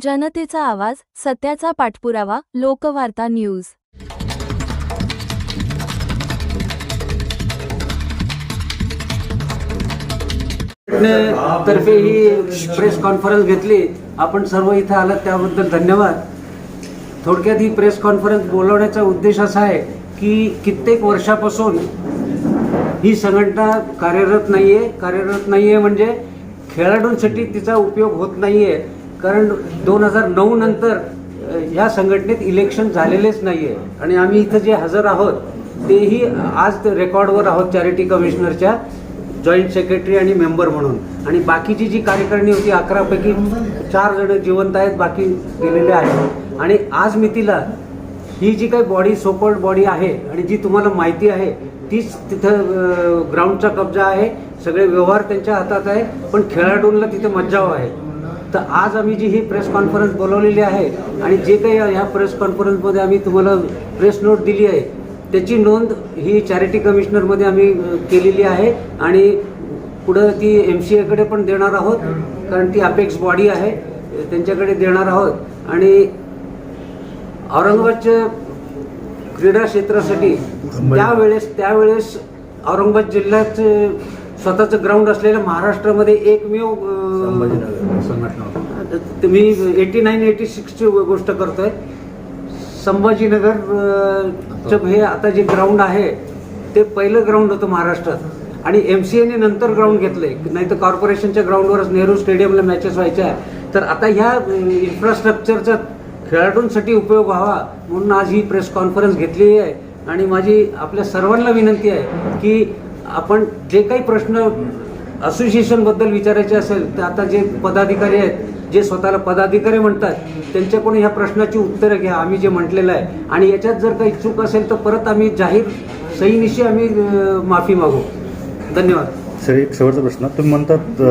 जनतेचा आवाज, सत्याचा पाठपुरावा, लोकवार्ता न्यूज. तर्फे ही प्रेस कॉन्फरन्स घेतली. आपण सर्व इथं आलात त्याबद्दल धन्यवाद. थोडक्यात ही प्रेस कॉन्फरन्स बोलवण्याचा उद्देश असा आहे की कित्येक वर्षापासून ही संघटना कार्यरत नाहीये म्हणजे खेळाडूंसाठी तिचा उपयोग होत नाहीये. कारण 2009 नंतर ह्या संघटनेत इलेक्शन झालेलेच नाहीये आणि आम्ही इथं जे हजर आहोत तेही आज रेकॉर्डवर आहोत चॅरिटी कमिशनरच्या जॉईंट सेक्रेटरी आणि मेंबर म्हणून. आणि बाकीची जी कार्यकारिणी होती 11 पैकी 4 जण जिवंत आहेत, बाकी गेलेले आहेत. आणि आज मितीला ही जी काही बॉडी सोकॉल्ड बॉडी आहे आणि जी तुम्हाला माहिती आहे तीच तिथं ग्राउंडचा कब्जा आहे, सगळे व्यवहार त्यांच्या हातात आहे, पण खेळाडूंना तिथे मज्जाव आहे. तर आज आम्ही जी ही प्रेस कॉन्फरन्स बोलवलेली आहे आणि जे काही ह्या प्रेस कॉन्फरन्समध्ये आम्ही तुम्हाला प्रेस नोट दिली आहे त्याची नोंद ही चॅरिटी कमिशनरमध्ये आम्ही केलेली आहे आणि पुढं ती MCA कडे पण देणार आहोत, कारण ती अपेक्स बॉडी आहे, त्यांच्याकडे देणार आहोत. आणि औरंगाबादच्या क्रीडा क्षेत्रासाठी त्यावेळेस औरंगाबाद जिल्ह्यात स्वतःचं ग्राउंड असलेलं महाराष्ट्रामध्ये एकमेव संघटना, मी 89-86ची गोष्ट करतोय, संभाजीनगर हे आता जे ग्राउंड आहे ते पहिलं ग्राउंड होतं महाराष्ट्रात आणि MCA ने नंतर ग्राउंड घेतलंय. नाही तर कॉर्पोरेशनच्या ग्राउंडवरच नेहरू स्टेडियमला मॅचेस व्हायच्या. तर आता ह्या इन्फ्रास्ट्रक्चरचा खेळाडूंसाठी उपयोग व्हावा म्हणून आज ही प्रेस कॉन्फरन्स घेतलेली आहे. आणि माझी आपल्या सर्वांना विनंती आहे की आपण जे काही प्रश्न असोसिएशनबद्दल विचारायचे असेल तर आता जे पदाधिकारी आहेत, जे स्वतःला पदाधिकारी म्हणतात, त्यांच्याकडून ह्या प्रश्नाची उत्तरं घ्या आम्ही जे म्हटलेलं आहे. आणि याच्यात जर काही चूक असेल तर परत आम्ही जाहीर सहीनिशी आम्ही माफी मागू. धन्यवाद. सर, एक शेवटचा प्रश्न. तुम्ही म्हणतात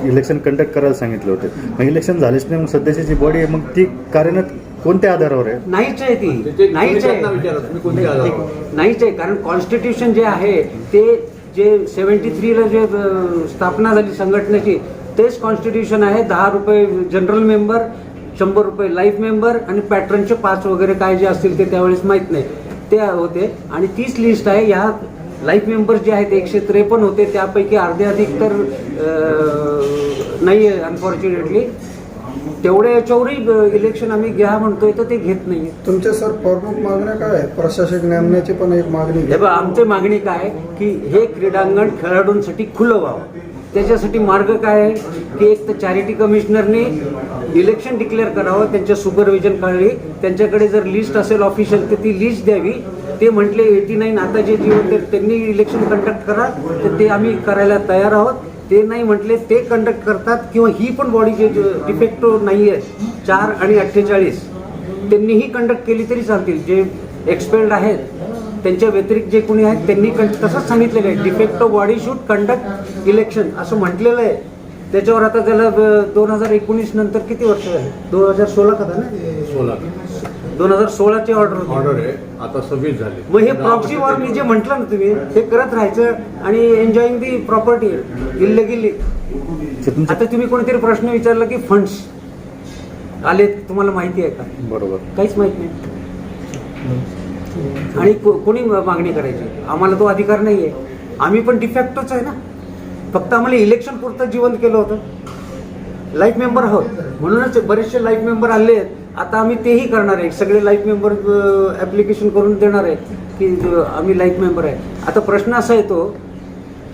इलेक्शन कंडक्ट करायला सांगितले होते, मग इलेक्शन झालेच नाही, मग सध्याची जी बॉडी आहे मग ती कार्यरत कोणत्या आधारावर आहे? नाहीच आहे ती, नाहीच आहे. कारण कॉन्स्टिट्यूशन जे आहे ते जे 73ला जे स्थापना झाली संघटनेची तेच कॉन्स्टिट्यूशन आहे. 10 रुपये जनरल मेंबर, 100 रुपये लाईफ मेंबर आणि पॅट्रनचे 5 वगैरे काय जे असतील ते त्यावेळेस माहीत नाही ते होते. आणि तीच लिस्ट आहे. ह्या लाईफ मेंबर जे आहेत 153 होते, त्यापैकी अर्धे अधिक तर नाही आहे अनफॉर्च्युनेटली. तेवढ्या याच्यावरही इलेक्शन आम्ही घ्या म्हणतोय तर ते घेत नाही. तुमचे सर प्रमुख मागण्या काय आहे? प्रशासक नेमण्याची पण एक मागणी आहे. आमची मागणी काय की हे क्रीडांगण खेळाडूंसाठी खुलं व्हावं. त्याच्यासाठी मार्ग काय आहे की एक तर चॅरिटी कमिशनरने इलेक्शन डिक्लेअर करावं, त्यांच्या सुपरविजन खाली. त्यांच्याकडे जर लिस्ट असेल ऑफिशियल तर ती लिस्ट द्यावी. ते म्हटले 89 आता जे जीवन त्यांनी इलेक्शन कंडक्ट करा, तर ते आम्ही करायला तयार आहोत. ते नाही म्हटले ते कंडक्ट करतात. किंवा ही पण बॉडी जे डिफेक्टो नाही आहे 4 आणि 48 त्यांनीही कंडक्ट केली तरी चालतील. जे एक्सपेल्ड आहेत त्यांच्या व्यतिरिक्त जे कोणी आहेत त्यांनी तसंच सांगितलेलं आहे, de facto body should conduct election असं म्हटलेलं आहे. त्याच्यावर आता त्याला 2019 नंतर किती वर्ष झाले? 2016 का ना? 2016ची ऑर्डर आहे, आता 26 झाली. मग हे प्रॉक्सी वॉर मी जे म्हटलं ना तुम्ही हे करत राहायचं आणि एन्जॉईंग दी प्रॉपर्टी इल्लिगली. आता तुम्ही कोणीतरी प्रश्न विचारला की फंड्स आले, तुम्हाला माहिती आहे का? बरोबर, काहीच माहित नाही. आणि कोणी मागणी करायची? आम्हाला तो अधिकार नाही आहे. आम्ही पण डिफॅक्टोच आहे ना, फक्त आम्हाला इलेक्शन पुरतं जिवंत केलं होतं. लाईफ मेंबर आहोत म्हणूनच बरेचसे लाईफ मेंबर आले आहेत. आता आम्ही तेही करणार आहे. सगळे लाईफ मेंबर ॲप्लिकेशन करून देणार आहे की आम्ही लाईफ मेंबर आहे. आता प्रश्न असा येतो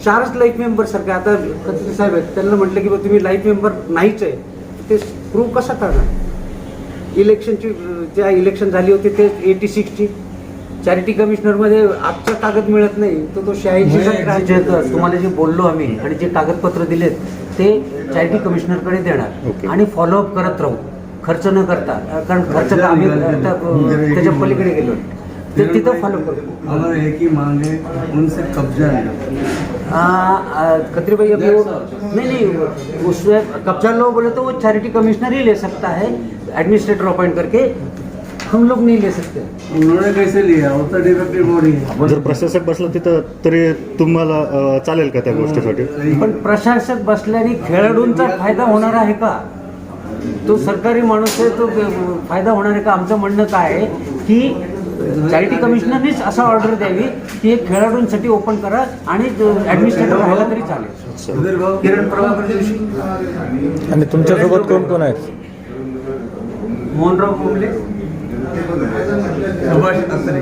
4च लाईफ मेंबर सारखे आता खत्री साहेब आहेत, त्यांना म्हटलं की तुम्ही लाईफ मेंबर नाहीच आहे, ते प्रूव्ह कसा करणार? इलेक्शनची ज्या इलेक्शन झाली होती ते 86ची चॅरिटी कमिशनरमध्ये आजचा कागद मिळत नाही, तो 86चा तुम्हाला जे बोललो आम्ही आणि जे कागदपत्र दिलेत ते चॅरिटी कमिशनरकडे देणार आणि फॉलोअप करत राहू, खर्च न करता. कारण खर्च आम्ही त्याच्या पलीकडे गेलो तर तिथं फॉलो करू. हमारा एक ही मांग है, उनसे कब्जा खत्री भाई नहीं उसमें कब्जा लो बोले तो वो चैरिटी कमिश्नर ही ले सकता है, एडमिनिस्ट्रेटर अपॉइंट करके. हम लोग नहीं ले सकते. उन्होंने कैसे लिया? वो तो डिफेक्टिव बॉडी है. जर प्रशासक बसला तिथं तरी तुम्हाला चालेल का त्या गोष्टीसाठी? पण प्रशासक बसल्याने खेळाडूंचा फायदा होणार आहे का? तो सरकारी माणूस आहे, तो फायदा होणार आहे का? आमचं म्हणणं काय आहे की चॅरिटी कमिशनरनेच असा ऑर्डर द्यावी की एक खेळाडूंसाठी ओपन करा आणि ॲडमिनिस्ट्रेटर राहायला तरी चालेल. किरण प्रभाकर जोशी, आणि तुमच्यासोबत कोण कोण आहेत? मोहनराव कोंबले, सुभाष अत्रे,